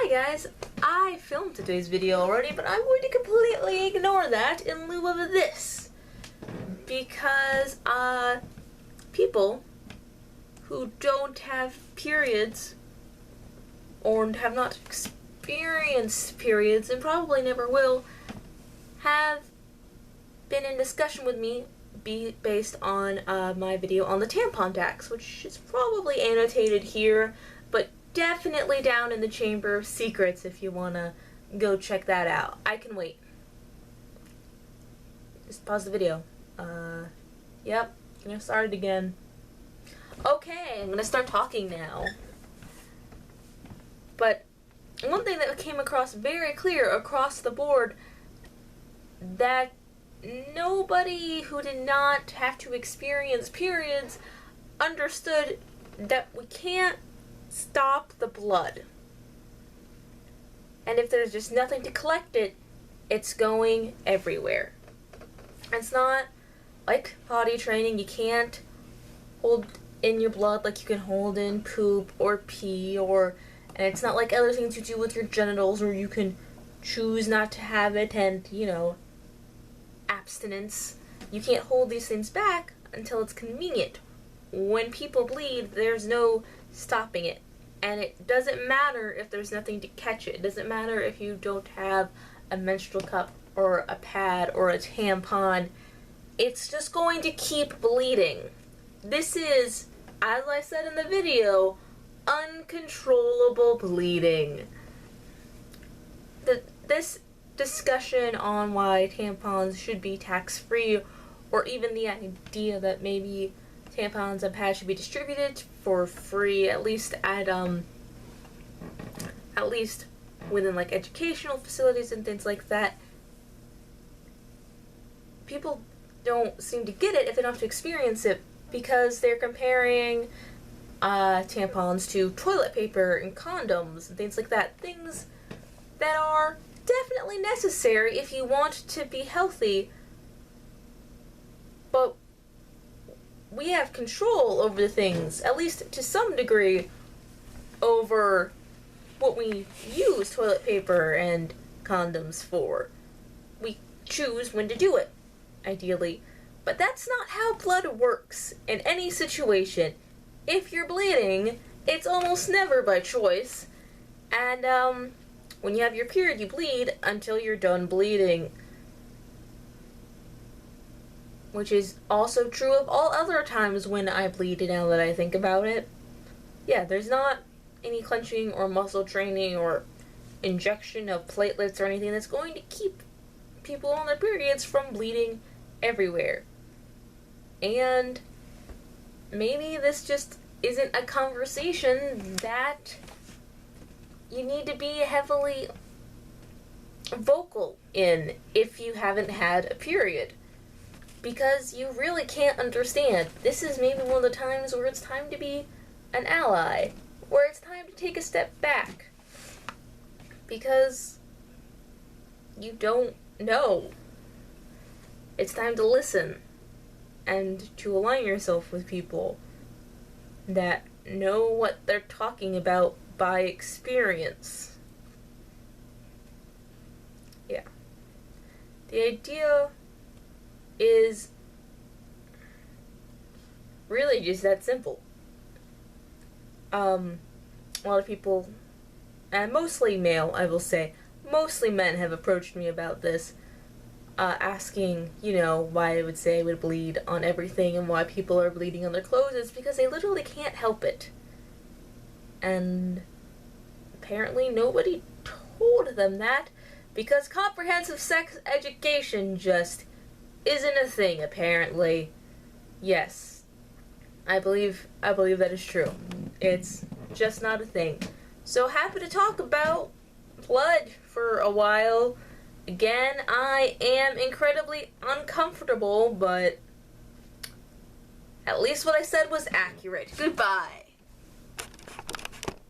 Hi guys, I filmed today's video already, but I'm going to completely ignore that in lieu of this. Because, people who don't have periods, or have not experienced periods, and probably never will, have been in discussion with me based on my video on the tampon tax, which is probably annotated here, but definitely down in the Chamber of Secrets if you want to go check that out. I can wait. Just pause the video. Yep, gonna start it again. Okay, I'm gonna start talking now. But one thing that came across very clear across the board, that nobody who did not have to experience periods understood that we can't stop the blood. And if there's just nothing to collect it, it's going everywhere. It's not like potty training. You can't hold in your blood like you can hold in poop or pee, and it's not like other things you do with your genitals where you can choose not to have it and, you know, abstinence. You can't hold these things back until it's convenient. When people bleed, there's no stopping it. And it doesn't matter if there's nothing to catch it. It doesn't matter if you don't have a menstrual cup or a pad or a tampon. It's just going to keep bleeding. This is, as I said in the video, uncontrollable bleeding. This discussion on why tampons should be tax-free, or even the idea that maybe tampons and pads should be distributed for free, at least within like educational facilities and things like that. People don't seem to get it if they don't have to experience it, because they're comparing tampons to toilet paper and condoms and things like that. Things that are definitely necessary if you want to be healthy, but we have control over the things, at least to some degree, over what we use toilet paper and condoms for. We choose when to do it, ideally. But that's not how blood works in any situation. If you're bleeding, it's almost never by choice. And when you have your period, you bleed until you're done bleeding. Which is also true of all other times when I bleed, now that I think about it. Yeah, there's not any clenching or muscle training or injection of platelets or anything that's going to keep people on their periods from bleeding everywhere. And maybe this just isn't a conversation that you need to be heavily vocal in if you haven't had a period. Because you really can't understand. This is maybe one of the times where it's time to be an ally, where it's time to take a step back. Because you don't know. It's time to listen and to align yourself with people that know what they're talking about by experience. Yeah. The idea is really just that simple. A lot of people, and mostly male, I will say, mostly men have approached me about this, asking, you know, why I would say I would bleed on everything and why people are bleeding on their clothes. It's because they literally can't help it. And apparently nobody told them that, because comprehensive sex education just isn't a thing, apparently. Yes, I believe that is true. It's just not a thing. So happy to talk about blood for a while. Again, I am incredibly uncomfortable, but at least what I said was accurate. Goodbye.